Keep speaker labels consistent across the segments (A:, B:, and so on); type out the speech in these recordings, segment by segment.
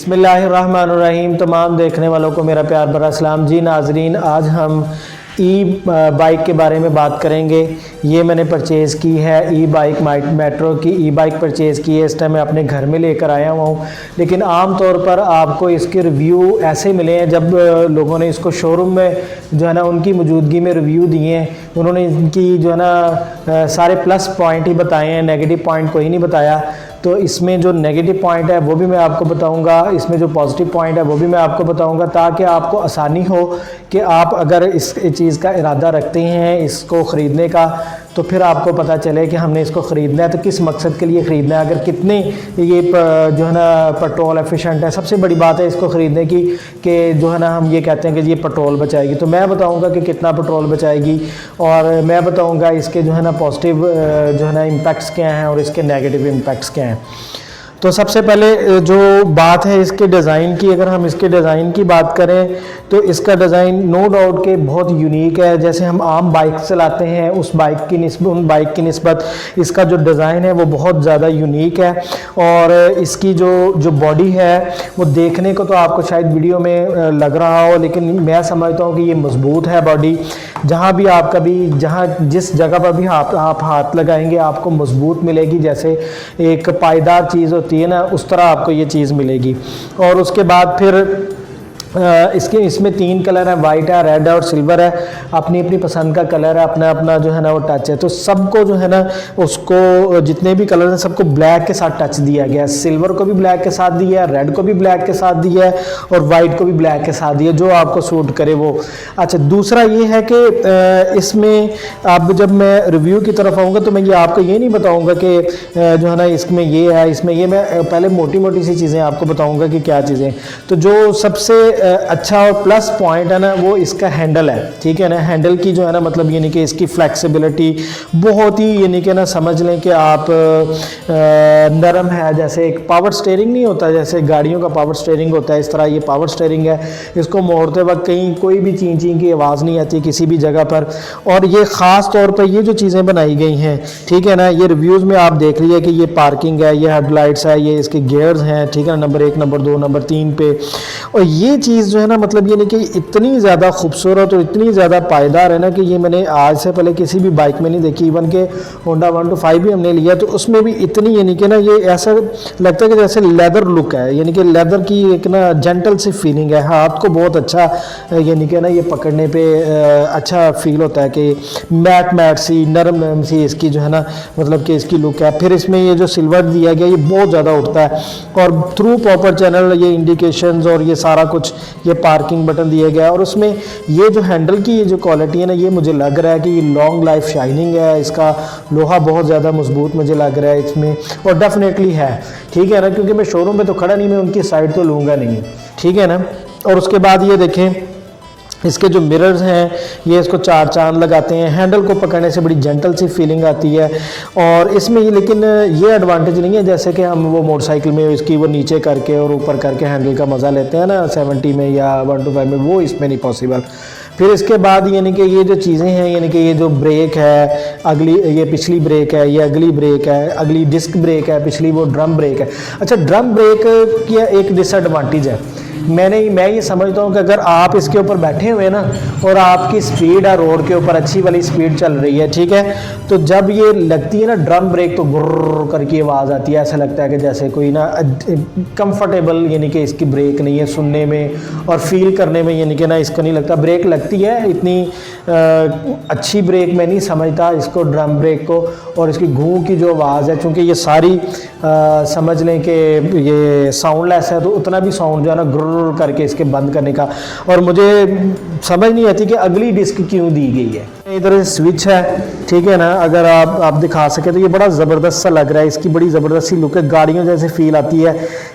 A: बिस्मिल्लाहिर्रहमानिर्रहीम। तमाम देखने वालों को मेरा प्यार भरा सलाम। जी नाजरीन, आज हम ई बाइक के बारे में बात करेंगे। ये मैंने परचेज़ की है, ई बाइक मेट्रो की ई बाइक परचेज़ की है। इस टाइम मैं अपने घर में लेकर आया हुआ हूँ, लेकिन आम तौर पर आपको इसके रिव्यू ऐसे मिले हैं जब लोगों ने इसको शोरूम में जो है ना उनकी मौजूदगी में रिव्यू दिए हैं। उन्होंने इनकी जो है ना सारे प्लस पॉइंट ही बताए हैं, नेगेटिव पॉइंट कोई नहीं बताया। तो इसमें जो नेगेटिव पॉइंट है वो भी मैं आपको बताऊंगा, इसमें जो पॉजिटिव पॉइंट है वो भी मैं आपको बताऊंगा, ताकि आपको आसानी हो कि आप अगर इस चीज़ का इरादा रखते हैं इसको ख़रीदने का, तो फिर आपको पता चले कि हमने इसको ख़रीदना है तो किस मकसद के लिए ख़रीदना है। अगर कितने ये जो है ना पेट्रोल एफिशिएंट है, सबसे बड़ी बात है इसको ख़रीदने की कि जो है ना हम ये कहते हैं कि ये पेट्रोल बचाएगी। तो मैं बताऊंगा कि कितना पेट्रोल बचाएगी, और मैं बताऊंगा इसके जो है ना पॉजिटिव जो है ना इम्पैक्ट्स क्या हैं और इसके नेगेटिव इम्पैक्ट्स क्या हैं। तो सबसे पहले जो बात है इसके डिज़ाइन की, अगर हम इसके डिज़ाइन की बात करें तो इसका डिज़ाइन नो डाउट के बहुत यूनिक है। जैसे हम आम बाइक चलाते हैं उन बाइक की निस्बत इसका जो डिज़ाइन है वो बहुत ज़्यादा यूनिक है। और इसकी जो बॉडी है वो देखने को तो आपको शायद वीडियो में लग रहा हो, लेकिन मैं समझता हूँ कि ये मज़बूत है बॉडी। जहाँ भी आप कभी जिस जगह पर भी आप हाथ लगाएंगे आपको मज़बूत मिलेगी, जैसे एक पायदार चीज़ होती है ना, उस तरह आपको ये चीज़ मिलेगी। और उसके बाद फिर इसमें 3 कलर है, वाइट है, रेड है और सिल्वर है। अपनी अपनी पसंद का कलर है, अपना अपना जो है ना वो टच है। तो सबको जो है ना उसको जितने भी कलर हैं सबको ब्लैक के साथ टच दिया गया है। सिल्वर को भी ब्लैक के साथ दिया है, रेड को भी ब्लैक के साथ दिया है और वाइट को भी ब्लैक के साथ दिया है, जो आपको सूट करे वो। अच्छा, दूसरा ये है कि इसमें अब जब मैं रिव्यू की तरफ आऊँगा तो मैं ये आपको ये नहीं बताऊँगा कि जो है ना इसमें ये है, इसमें ये, मैं पहले मोटी मोटी सी चीज़ें आपको बताऊँगा कि क्या चीज़ें। तो जो सबसे अच्छा और प्लस पॉइंट है ना वो इसका हैंडल है, ठीक है ना। हैंडल की जो है ना मतलब यानी कि इसकी फ्लेक्सिबिलिटी बहुत ही यानी कि ना समझ लें कि आप नरम है। जैसे एक पावर स्टीयरिंग नहीं होता, जैसे गाड़ियों का पावर स्टीयरिंग होता है, इस तरह ये पावर स्टीयरिंग है। इसको मोड़ते वक्त कहीं कोई भी चीं चीं की आवाज़ नहीं आती किसी भी जगह पर। और ये ख़ास तौर पर ये जो चीज़ें बनाई गई हैं, ठीक है ना, ये रिव्यूज़ में आप देख लीजिए कि ये पार्किंग है, ये हेडलाइट्स है, ये इसके गियर्स हैं, ठीक है, नंबर 1, नंबर 2, नंबर 3 पे। और ये चीज़ जो है ना मतलब ये नहीं कि इतनी ज़्यादा खूबसूरत और इतनी ज़्यादा पायदार है ना कि ये मैंने आज से पहले किसी भी बाइक में नहीं देखी। इवन के होंडा 125 भी हमने लिया तो उसमें भी इतनी यानी कि ना ये ऐसा लगता है कि जैसे लेदर लुक है, यानी कि लेदर की एक ना जेंटल सी फीलिंग है। हाथ को बहुत अच्छा यानी कि ना ये पकड़ने पे अच्छा फील होता है कि मैट सी नरम सी इसकी जो है ना मतलब कि इसकी लुक है। फिर इसमें ये जो सिल्वर दिया गया ये बहुत ज़्यादा उठता है, और थ्रू प्रॉपर चैनल ये इंडिकेशंस और ये सारा कुछ, ये पार्किंग बटन दिया गया है। और उसमें ये जो हैंडल की ये जो क्वालिटी है ना, ये मुझे लग रहा है कि ये लॉन्ग लाइफ शाइनिंग है। इसका लोहा बहुत ज़्यादा मजबूत मुझे लग रहा है इसमें, और डेफिनेटली है, ठीक है ना, क्योंकि मैं शोरूम में तो खड़ा नहीं, मैं उनकी साइड तो लूँगा नहीं, ठीक है ना। और उसके बाद ये देखें इसके जो मिरर्स हैं ये इसको 4 चांद लगाते हैं। हैंडल को पकड़ने से बड़ी जेंटल सी फीलिंग आती है। और इसमें ये लेकिन ये एडवांटेज नहीं है जैसे कि हम वो मोटरसाइकिल में इसकी वो नीचे करके और ऊपर करके हैंडल का मज़ा लेते हैं ना 70 में या 125 में, वो इसमें नहीं पॉसिबल। फिर इसके बाद यानी कि ये जो चीज़ें हैं, यानी कि ये जो ब्रेक है अगली, ये पिछली ब्रेक है, ये अगली ब्रेक है, अगली डिस्क ब्रेक है, पिछली वो ड्रम ब्रेक है। अच्छा, ड्रम ब्रेक की एक डिसएडवांटेज है, मैं ये समझता हूँ कि अगर आप इसके ऊपर बैठे हुए ना और आपकी स्पीड है रोड के ऊपर अच्छी वाली स्पीड चल रही है, ठीक है, तो जब ये लगती है ना ड्रम ब्रेक तो गुर्र करके आवाज़ आती है। ऐसा लगता है कि जैसे कोई ना कंफर्टेबल यानी कि इसकी ब्रेक नहीं है सुनने में और फील करने में, यानी कि ना इसको नहीं लगता। ब्रेक लगती है, इतनी अच्छी ब्रेक मैं नहीं समझता इसको ड्रम ब्रेक को। और इसकी घूं की जो आवाज़ है, चूँकि ये सारी समझ लें कि ये साउंडलेस है, तो उतना भी साउंड जो है ना गुर्र करके इसके बंद करने का, और मुझे समझ नहीं आती कि अगली डिस्क क्यों दी गई है। इधर स्विच है, ठीक है ना, अगर आप दिखा सके तो ये बड़ा ज़बरदस्त सा लग रहा है। इसकी बड़ी ज़बरदस्त सी लुक है, गाड़ियों जैसे फील आती है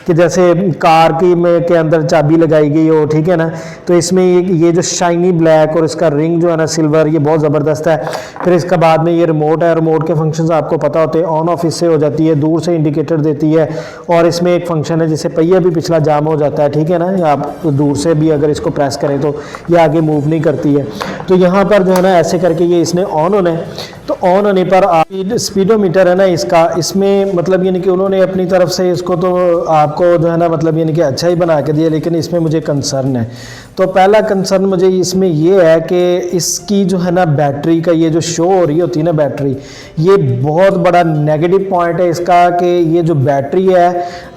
A: कि जैसे कार की में के अंदर चाबी लगाई गई हो, ठीक है ना। तो इसमें ये जो शाइनी ब्लैक और इसका रिंग जो है ना सिल्वर, ये बहुत ज़बरदस्त है। फिर इसका बाद में ये रिमोट है, रिमोट के फंक्शंस आपको पता होते हैं, ऑन ऑफ इससे हो जाती है, दूर से इंडिकेटर देती है। और इसमें एक फंक्शन है जिससे पहिया भी पिछला जाम हो जाता है, ठीक है ना, आप दूर से भी अगर इसको प्रेस करें तो ये आगे मूव नहीं करती है। तो यहाँ पर जो है ना ऐसे करके ये इसने ऑन होना है। तो ऑन होने पर स्पीडोमीटर है ना इसका, इसमें मतलब यानी कि उन्होंने अपनी तरफ से इसको तो आपको जो है ना मतलब यानी कि अच्छा ही बना के दिया, लेकिन इसमें मुझे कंसर्न है। तो पहला कंसर्न मुझे इसमें ये है कि इसकी जो है ना बैटरी का ये जो शो हो रही होती है ना बैटरी, ये बहुत बड़ा नेगेटिव पॉइंट है इसका कि ये जो बैटरी है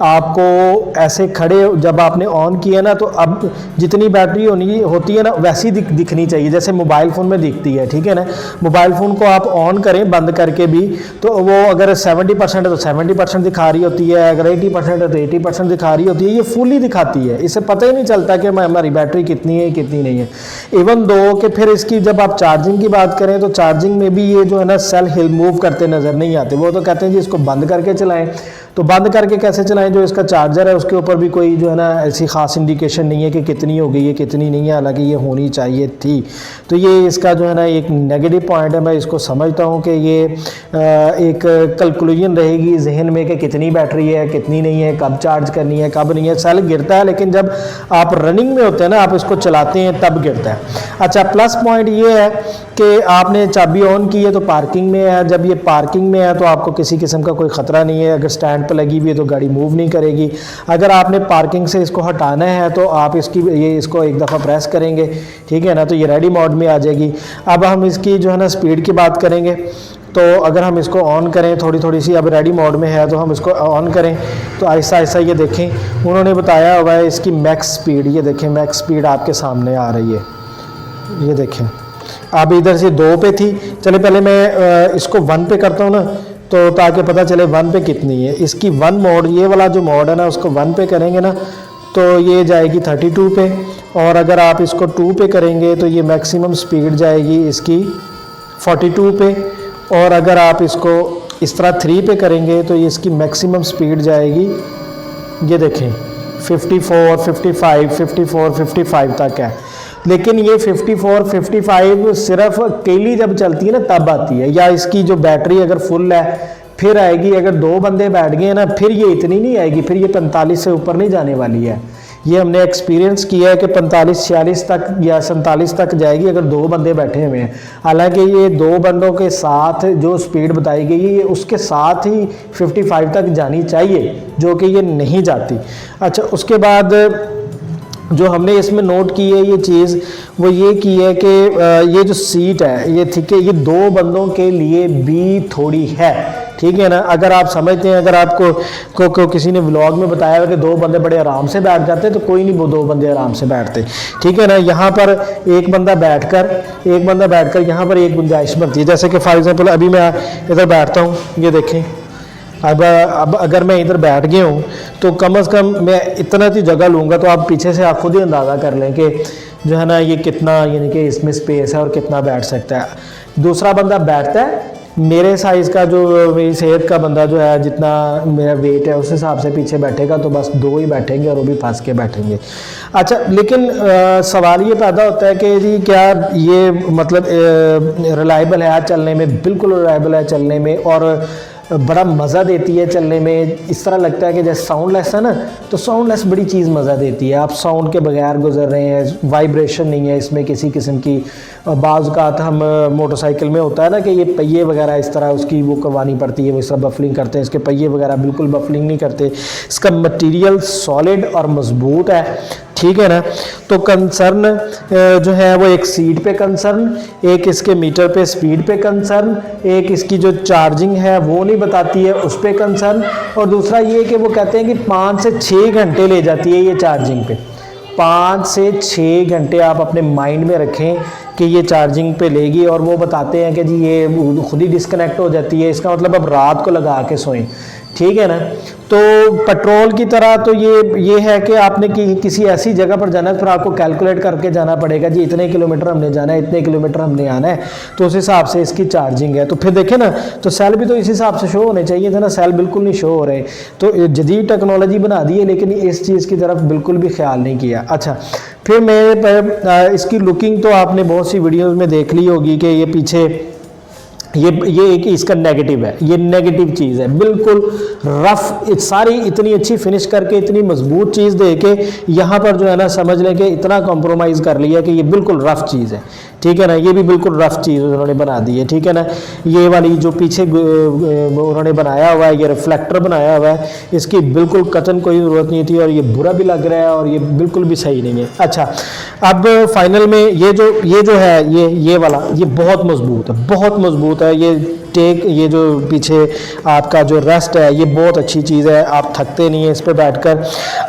A: आपको ऐसे खड़े जब आपने ऑन किया ना, तो अब जितनी बैटरी होती है ना वैसी दिखनी चाहिए जैसे मोबाइल फ़ोन में दिखती है, ठीक है ना। मोबाइल फ़ोन को आप ऑन करें बंद करके भी, तो वो अगर 70% है तो 70% दिखा रही होती है, अगर 80% है तो 80% दिखा रही होती है, ये फुली दिखाती है। इससे पता ही नहीं चलता कि हमारी बैटरी कितनी है कितनी नहीं है। इवन दो कि फिर इसकी जब आप चार्जिंग की बात करें तो चार्जिंग में भी ये जो है ना सेल हिल मूव करते नज़र नहीं आते। वो तो कहते हैं जी इसको बंद करके चलाएं, तो बंद करके कैसे चलाएं? जो इसका चार्जर है उसके ऊपर भी कोई जो है ना ऐसी ख़ास इंडिकेशन नहीं है कि कितनी हो गई है कितनी नहीं है, हालांकि ये होनी चाहिए थी। तो ये इसका जो है ना एक नेगेटिव पॉइंट है। मैं इसको समझता हूँ कि ये एक कैलकुलेशन रहेगी जहन में कि कितनी बैटरी है कितनी नहीं है, कब चार्ज करनी है कब नहीं है। सेल गिरता है लेकिन जब आप रनिंग में होते हैं ना, आप इसको चलाते हैं तब गिरता है। अच्छा, प्लस पॉइंट ये है कि आपने चाबी ऑन की है तो पार्किंग में है। जब ये पार्किंग में है तो आपको किसी किस्म का कोई ख़तरा नहीं है। अगर स्टैंड पे लगी हुई है तो गाड़ी मूव नहीं करेगी। अगर आपने पार्किंग से इसको हटाना है तो आप इसको एक दफ़ा प्रेस करेंगे, ठीक है ना, तो ये रेडी मोड में आ जाएगी। अब हम इसकी जो है ना स्पीड की बात करेंगे। तो अगर हम इसको ऑन करें थोड़ी सी, अब रेडी मोड में है तो हम इसको ऑन करें तो ऐसा ऐसा ये देखें उन्होंने बताया हुआ है इसकी मैक्स स्पीड, ये देखें मैक्स स्पीड आपके सामने आ रही है, ये देखें। अब इधर से 2 पे थी, चले पहले मैं इसको 1 पे करता हूँ ना, तो ताकि पता चले 1 पे कितनी है। इसकी 1 मोड, ये वाला जो मोड है ना उसको 1 पे करेंगे ना तो ये जाएगी 32 पे, और अगर आप इसको 2 पे करेंगे तो ये मैक्सिमम स्पीड जाएगी इसकी 42 पे, और अगर आप इसको इस तरह 3 पे करेंगे तो ये इसकी मैक्सिमम स्पीड जाएगी, ये देखें 54, 55, 54, 55 तक है। लेकिन ये 54, 55 सिर्फ अकेली जब चलती है ना तब आती है, या इसकी जो बैटरी अगर फुल है फिर आएगी। अगर 2 बंदे बैठ गए ना फिर ये इतनी नहीं आएगी, फिर ये 45 से ऊपर नहीं जाने वाली है। ये हमने एक्सपीरियंस किया है कि 45, 46 तक या 47 तक जाएगी अगर 2 बंदे बैठे हुए हैं। हालांकि ये 2 बंदों के साथ जो स्पीड बताई गई है उसके साथ ही 55 तक जानी चाहिए, जो कि ये नहीं जाती। अच्छा, उसके बाद जो हमने इसमें नोट की है ये चीज़ वो ये की है कि ये जो सीट है ये ठीक है, ये 2 बंदों के लिए भी थोड़ी है, ठीक है ना। अगर आप समझते हैं, अगर आपको को किसी ने व्लॉग में बताया है कि 2 बंदे बड़े आराम से बैठ जाते तो कोई नहीं, वो 2 बंदे आराम से बैठते, ठीक है ना। यहाँ पर एक बंदा बैठकर यहाँ पर एक गुंजाइश बनती है। जैसे कि फॉर एग्जांपल अभी मैं इधर बैठता हूँ, ये देखें। अब अगर मैं इधर बैठ गया हूँ तो कम से कम मैं इतना सी जगह लूँगा, तो आप पीछे से आप खुद ही अंदाज़ा कर लें कि जो है ना ये कितना यानी कि इसमें स्पेस है और कितना बैठ सकता है। दूसरा बंदा बैठता है मेरे साइज़ का, जो मेरी सेहत का बंदा जो है, जितना मेरा वेट है उस हिसाब से पीछे बैठेगा, तो बस 2 ही बैठेंगे और वो भी फंस के बैठेंगे। अच्छा, लेकिन सवाल ये पैदा होता है कि जी क्या ये मतलब रिलायबल है चलने में? बिल्कुल रिलायबल है चलने में, और बड़ा मज़ा देती है चलने में। इस तरह लगता है कि जैसे साउंडलेस है ना, तो साउंडलेस बड़ी चीज़ मज़ा देती है। आप साउंड के बगैर गुजर रहे हैं, वाइब्रेशन नहीं है इसमें किसी किस्म की। बाज़ औक़ात हम मोटरसाइकिल में होता है ना कि ये पहिए वगैरह इस तरह उसकी वो करवानी पड़ती है, वो इस तरह बफलिंग करते हैं। इसके पहिए वगैरह बिल्कुल बफलिंग नहीं करते। इसका मटीरियल सॉलिड और मजबूत है, ठीक है ना। तो कंसर्न जो है वो एक सीट पे कंसर्न, एक इसके मीटर पे स्पीड पे कंसर्न, एक इसकी जो चार्जिंग है वो नहीं बताती है उस पे कंसर्न, और दूसरा ये कि वो कहते हैं कि 5 से 6 घंटे ले जाती है ये चार्जिंग पे। 5 से 6 घंटे आप अपने माइंड में रखें कि ये चार्जिंग पे लेगी, और वो बताते हैं कि जी ये खुद ही डिस्कनेक्ट हो जाती है। इसका मतलब अब रात को लगा के सोएं, ठीक है ना। तो पेट्रोल की तरह तो ये है कि आपने किसी ऐसी जगह पर जाना है, फिर आपको कैलकुलेट करके जाना पड़ेगा जी इतने किलोमीटर हमने जाना है, इतने किलोमीटर हमने आना है, तो उस हिसाब से इसकी चार्जिंग है। तो फिर देखें ना, तो सेल भी तो इस हिसाब से शो होने चाहिए थे ना, सेल बिल्कुल नहीं शो हो रहे। तो जदीद टेक्नोलॉजी बना दी है लेकिन इस चीज़ की तरफ बिल्कुल भी ख्याल नहीं किया। अच्छा, फिर मैं इसकी लुकिंग तो आपने बहुत सी वीडियोज़ में देख ली होगी कि ये पीछे ये एक इसका नेगेटिव है, ये नेगेटिव चीज़ है। बिल्कुल रफ़ सारी इतनी अच्छी फिनिश करके इतनी मजबूत चीज़ दे के यहाँ पर जो है ना समझ लें कि इतना कॉम्प्रोमाइज़ कर लिया कि ये बिल्कुल रफ़ चीज़ है, ठीक है ना। ये भी बिल्कुल रफ चीज़ उन्होंने बना दी है, ठीक है ना। ये वाली जो पीछे उन्होंने बनाया हुआ है, ये रिफ्लेक्टर बनाया हुआ है, इसकी बिल्कुल कतन कोई ज़रूरत नहीं थी और ये बुरा भी लग रहा है और ये बिल्कुल भी सही नहीं है। अच्छा, अब फाइनल में ये जो है ये वाला ये बहुत मजबूत है, बहुत मजबूत है। ये जो पीछे आपका जो रेस्ट है ये बहुत अच्छी चीज़ है, आप थकते नहीं है इस पर बैठकर।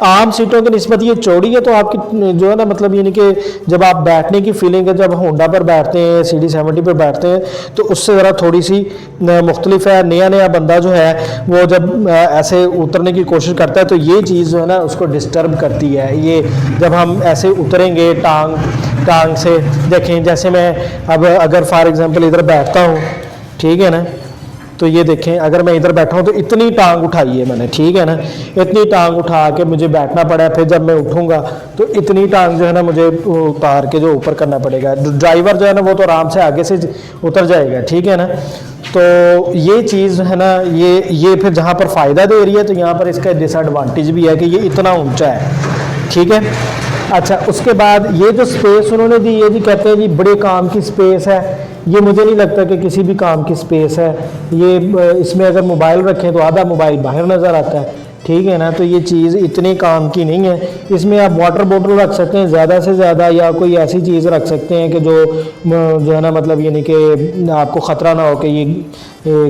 A: आम सीटों की निस्बत ये चौड़ी है, तो आपकी जो है ना मतलब यानी कि जब आप बैठने की फीलिंग है, जब होंडा पर बैठते हैं, CD70 पर बैठते हैं, तो उससे ज़रा थोड़ी सी मुख्तलिफ है। नया बंदा जो है वो जब ऐसे उतरने की कोशिश करता है तो ये चीज़ जो है ना उसको डिस्टर्ब करती है। ये जब हम ऐसे उतरेंगे टांग से, देखें जैसे मैं अब अगर फॉर एग्ज़ाम्पल इधर बैठता हूँ, ठीक है ना, तो ये देखें अगर मैं इधर बैठा हूँ तो इतनी टांग उठाई है मैंने, ठीक है ना, इतनी टांग उठा के मुझे बैठना पड़ा। फिर जब मैं उठूँगा तो इतनी टांग जो है ना मुझे उतार के जो ऊपर करना पड़ेगा। ड्राइवर जो है ना वो तो आराम से आगे से उतर जाएगा, ठीक है ना। तो ये चीज़ है ना, ये फिर जहाँ पर फ़ायदा दे रही है तो यहाँ पर इसका डिसएडवांटेज भी है कि ये इतना ऊँचा है, ठीक है। अच्छा, उसके बाद ये जो स्पेस उन्होंने दी है जी, कहते हैं जी बड़े काम की स्पेस है। ये मुझे नहीं लगता कि किसी भी काम की स्पेस है। ये इसमें अगर मोबाइल रखें तो आधा मोबाइल बाहर नज़र आता है, ठीक है ना। तो ये चीज़ इतने काम की नहीं है। इसमें आप वाटर बोतल रख सकते हैं ज़्यादा से ज़्यादा, या कोई ऐसी चीज़ रख सकते हैं कि जो है ना मतलब यानी कि आपको ख़तरा ना हो कि ये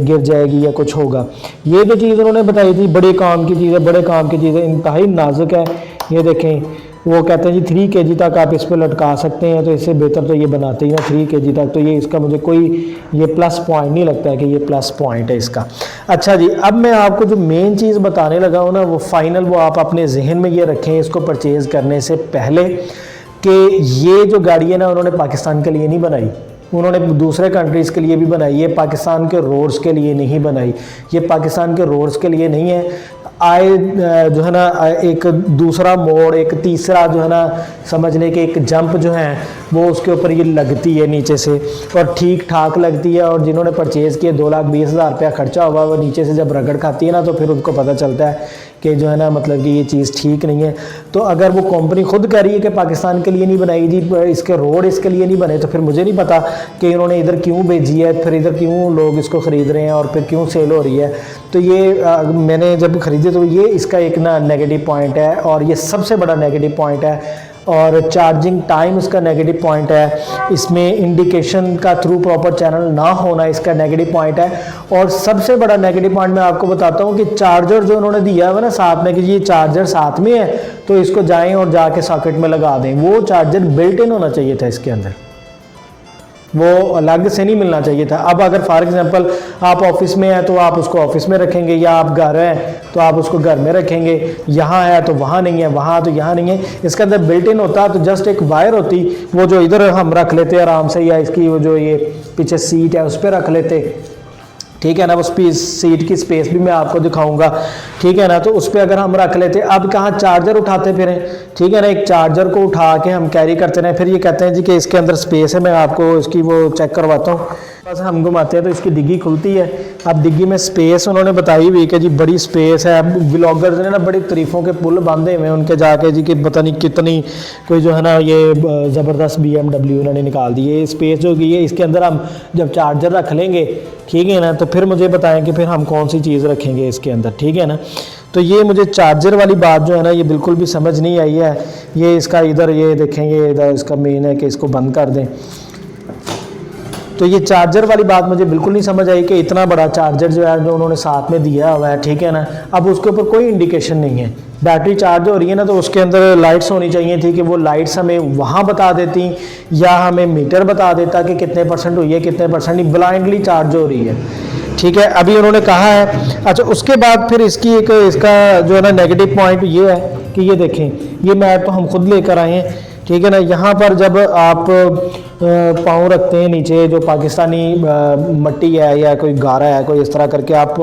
A: गिर जाएगी या कुछ होगा। ये जो चीज़ उन्होंने बताई थी बड़े काम की चीज़ है, बड़े काम की चीज़ है, इंतहाई नाजुक है। ये देखें, वो कहते हैं जी 3 kg तक आप इस पर लटका सकते हैं, तो इससे बेहतर तो ये बनाते ही ना 3 kg तक। तो ये इसका मुझे कोई ये प्लस पॉइंट नहीं लगता है कि ये प्लस पॉइंट है इसका। अच्छा जी, अब मैं आपको जो मेन चीज़ बताने लगा हूँ ना वो फाइनल, वो आप अपने जहन में ये रखें इसको परचेज़ करने से पहले, कि ये जो गाड़ी है ना उन्होंने पाकिस्तान के लिए नहीं बनाई, उन्होंने दूसरे कंट्रीज़ के लिए भी बनाई है, पाकिस्तान के रोड्स के लिए नहीं बनाई। ये पाकिस्तान के रोड्स के लिए नहीं है। जो है ना एक दूसरा मोड़, एक तीसरा जो है ना समझ लें कि एक जंप जो है वो उसके ऊपर ये लगती है नीचे से, और ठीक ठाक लगती है। और जिन्होंने परचेज़ किए 2,20,000 रुपया खर्चा हुआ, वो नीचे से जब रगड़ खाती है ना तो फिर उनको पता चलता है कि जो है ना मतलब कि ये चीज़ ठीक नहीं है। तो अगर वो कंपनी खुद कह रही है कि पाकिस्तान के लिए नहीं बनाई जी, इसके रोड इसके लिए नहीं बने, तो फिर मुझे नहीं पता कि इन्होंने इधर क्यों भेजी है, फिर इधर क्यों लोग इसको ख़रीद रहे हैं और फिर क्यों सेल हो रही है। तो ये मैंने जब ख़रीदे तो ये इसका एक ना नेगेटिव पॉइंट है, और ये सबसे बड़ा नेगेटिव पॉइंट है। और चार्जिंग टाइम इसका नेगेटिव पॉइंट है। इसमें इंडिकेशन का थ्रू प्रॉपर चैनल ना होना इसका नेगेटिव पॉइंट है। और सबसे बड़ा नेगेटिव पॉइंट मैं आपको बताता हूँ कि चार्जर जो उन्होंने दिया है ना साथ में, कि ये चार्जर साथ में है तो इसको जाएं और जाके सॉकेट में लगा दें, वो चार्जर बिल्ट इन होना चाहिए था इसके अंदर, वो अलग से नहीं मिलना चाहिए था। अब अगर फॉर एग्जांपल आप ऑफिस में हैं तो आप उसको ऑफिस में रखेंगे, या आप घर हैं तो आप उसको घर में रखेंगे, यहाँ है तो वहाँ नहीं है, वहाँ तो यहाँ नहीं है। इसके अंदर बिल्ट इन होता तो जस्ट एक वायर होती, वो जो इधर हम रख लेते आराम से, या इसकी वो जो ये पीछे सीट है उस पर रख लेते, ठीक है ना। उस सीट की स्पेस भी मैं आपको दिखाऊंगा, ठीक है ना। तो उस पर अगर हम रख लेते, अब कहाँ चार्जर उठाते फिरें, ठीक है ना। एक चार्जर को उठा के हम कैरी करते रहें, फिर ये कहते हैं जी कि इसके अंदर स्पेस है। मैं आपको इसकी वो चेक करवाता हूँ। बस हम घुमाते हैं तो इसकी डिग्गी खुलती है। अब डिग्गी में स्पेस उन्होंने बताई हुई कि जी बड़ी स्पेस है। अब व्लॉगर्स ने ना बड़ी तारीफ़ों के पुल बांधे हुए हैं उनके जाके जी कि पता नहीं कितनी कोई जो है ना ये ज़बरदस्त BMW उन्होंने निकाल दी है। स्पेस जो की है इसके अंदर हम जब चार्जर रख लेंगे, ठीक है ना, तो फिर मुझे बताएं कि फिर हम कौन सी चीज़ रखेंगे इसके अंदर, ठीक है ना। तो ये मुझे चार्जर वाली बात जो है ना ये बिल्कुल भी समझ नहीं आई है। ये इसका इधर ये देखेंगे, इधर इसका मेन है कि इसको बंद कर दें। तो ये चार्जर वाली बात मुझे बिल्कुल नहीं समझ आई कि इतना बड़ा चार्जर जो है जो उन्होंने साथ में दिया हुआ है, ठीक है ना। अब उसके ऊपर कोई इंडिकेशन नहीं है, बैटरी चार्ज हो रही है ना, तो उसके अंदर लाइट्स होनी चाहिए थी कि वो लाइट्स हमें वहाँ बता देती, या हमें मीटर बता देता कि कितने % हुई है कितने % नहीं, ब्लाइंडली चार्ज हो रही है, ठीक है। अभी उन्होंने कहा है। अच्छा, उसके बाद फिर इसका जो है ना नेगेटिव पॉइंट ये है कि ये देखें, ये मैप तो हम खुद लेकर आए हैं, ठीक है ना। यहाँ पर जब आप पाँव रखते हैं नीचे, जो पाकिस्तानी मट्टी है या कोई गारा है, कोई इस तरह करके आप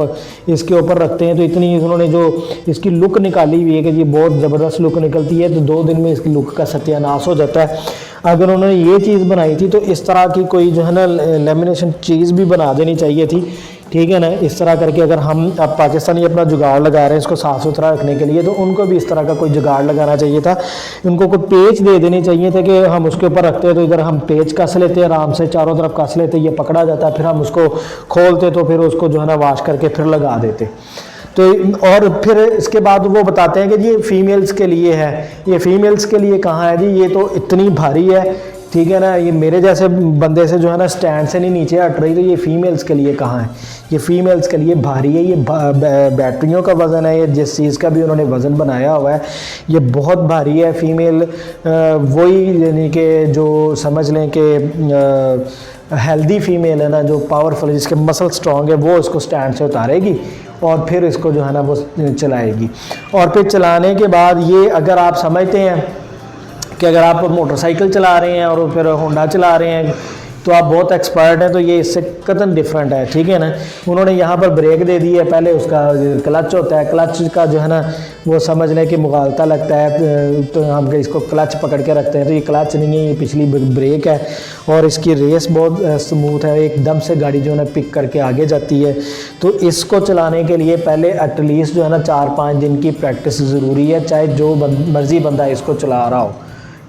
A: इसके ऊपर रखते हैं, तो इतनी उन्होंने जो इसकी लुक निकाली हुई है कि ये बहुत ज़बरदस्त लुक निकलती है। तो 2 दिन में इसकी लुक का सत्यानाश हो जाता है। अगर उन्होंने ये चीज़ बनाई थी तो इस तरह की कोई जो है ना लेमिनेशन चीज़ भी बना देनी चाहिए थी, ठीक है ना। इस तरह करके अगर हम अब पाकिस्तानी अपना जुगाड़ लगा रहे हैं इसको साफ़ सुथरा रखने के लिए, तो उनको भी इस तरह का कोई जुगाड़ लगाना चाहिए था। उनको कोई पेच दे देने चाहिए थे कि हम उसके ऊपर रखते हैं तो इधर हम पेच कस लेते हैं, आराम से चारों तरफ कस लेते, ये पकड़ा जाता है, फिर हम उसको खोलते तो फिर उसको जो है ना वॉश करके फिर लगा देते। तो और फिर इसके बाद वो बताते हैं कि ये फ़ीमेल्स के लिए है। ये फ़ीमेल्स के लिए कहाँ है जी, ये तो इतनी भारी है, ठीक है ना, ये मेरे जैसे बंदे से जो है ना स्टैंड से नहीं नीचे हट रही, तो ये फ़ीमेल्स के लिए कहाँ है, ये फ़ीमेल्स के लिए भारी है। ये बैटरियों का वज़न है, ये जिस चीज़ का भी उन्होंने वज़न बनाया हुआ है ये बहुत भारी है। फ़ीमेल वही यानी कि जो समझ लें कि हेल्दी फ़ीमेल है ना, जो पावरफुल है, जिसके मसल स्ट्रॉन्ग है, वो इसको स्टैंड से उतारेगी और फिर इसको जो है ना वो चलाएगी। और फिर चलाने के बाद ये अगर आप समझते हैं कि अगर आप मोटरसाइकिल चला रहे हैं और फिर होंडा चला रहे हैं तो आप बहुत एक्सपर्ट हैं, तो ये इससे कतन डिफरेंट है, ठीक है ना। उन्होंने यहाँ पर ब्रेक दे दी है, पहले उसका क्लच होता है, क्लच का जो है ना वो समझ लें कि मुगालता लगता है, तो हम इसको क्लच पकड़ के रखते हैं, तो ये क्लच नहीं है, ये पिछली ब्रेक है। और इसकी रेस बहुत स्मूथ है, एकदम से गाड़ी जो है ना पिक करके आगे जाती है। तो इसको चलाने के लिए पहले एटलीस्ट जो है ना 4-5 दिन की प्रैक्टिस ज़रूरी है, चाहे जो मर्ज़ी बंदा इसको चला रहा हो,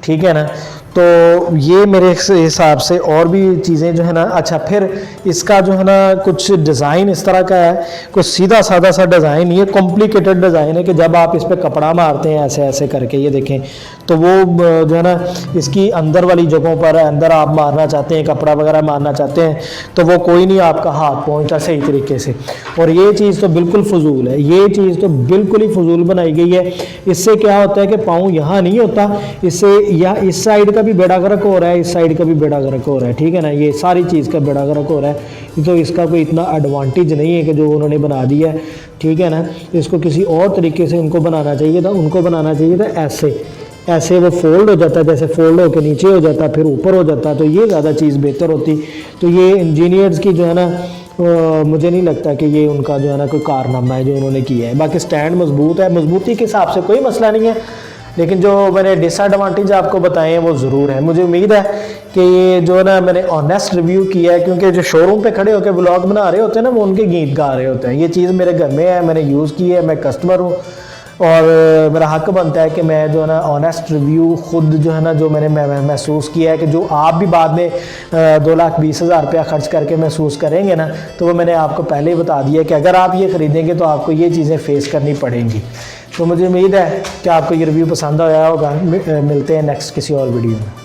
A: ठीक है ना। तो ये मेरे हिसाब से और भी चीज़ें जो है ना, अच्छा फिर इसका जो है ना कुछ डिज़ाइन इस तरह का है, कुछ सीधा साधा सा डिज़ाइन, ये कॉम्प्लिकेटेड डिज़ाइन है कि जब आप इस पर कपड़ा मारते हैं ऐसे ऐसे करके, ये देखें, तो वो जो है ना इसकी अंदर वाली जगहों पर अंदर आप मारना चाहते हैं, कपड़ा वगैरह मारना चाहते हैं, तो वो कोई नहीं आपका हाथ पहुँचता सही तरीके से। और ये चीज़ तो बिल्कुल फजूल है, ये चीज़ तो बिल्कुल ही फजूल बनाई गई है। इससे क्या होता है कि पाँव यहाँ नहीं होता, इससे या इस साइड का भी बेड़ा गर्क हो रहा है, इस साइड का भी बेड़ा गर्क हो रहा है, ठीक है ना, ये सारी चीज़ का बेड़ा गर्क हो रहा है। तो इसका कोई इतना एडवांटेज नहीं है कि जो उन्होंने बना दिया है, ठीक है ना। इसको किसी और तरीके से उनको बनाना चाहिए था, उनको बनाना चाहिए था ऐसे, ऐसे वो फोल्ड हो जाता है, जैसे फोल्ड होकर नीचे हो जाता फिर ऊपर हो जाता, तो ये ज़्यादा चीज़ बेहतर होती। तो ये इंजीनियर्स की जो है ना मुझे नहीं लगता कि ये उनका जो है ना कोई कारनामा है जो उन्होंने किया है। बाकी स्टैंड मजबूत है, मजबूती के हिसाब से कोई मसला नहीं है, लेकिन जो मैंने डिसएडवांटेज आपको बताए हैं वो ज़रूर है। मुझे उम्मीद है कि ये जो है ना मैंने ऑनेस्ट रिव्यू किया है, क्योंकि जो शोरूम पे खड़े होकर व्लॉग बना रहे होते हैं ना वो उनके गीत गा रहे होते हैं। ये चीज़ मेरे घर में है, मैंने यूज़ की है, मैं कस्टमर हूँ और मेरा हक बनता है कि मैं जो है ना ऑनेस्ट रिव्यू खुद जो है ना जो मैंने महसूस किया है कि जो आप भी बाद में 2,20,000 रुपया खर्च करके महसूस करेंगे ना, तो वो मैंने आपको पहले ही बता दिया कि अगर आप ये ख़रीदेंगे तो आपको ये चीज़ें फेस करनी पड़ेंगी। तो मुझे उम्मीद है कि आपको ये रिव्यू पसंद आया होगा। मिलते हैं नेक्स्ट किसी और वीडियो में।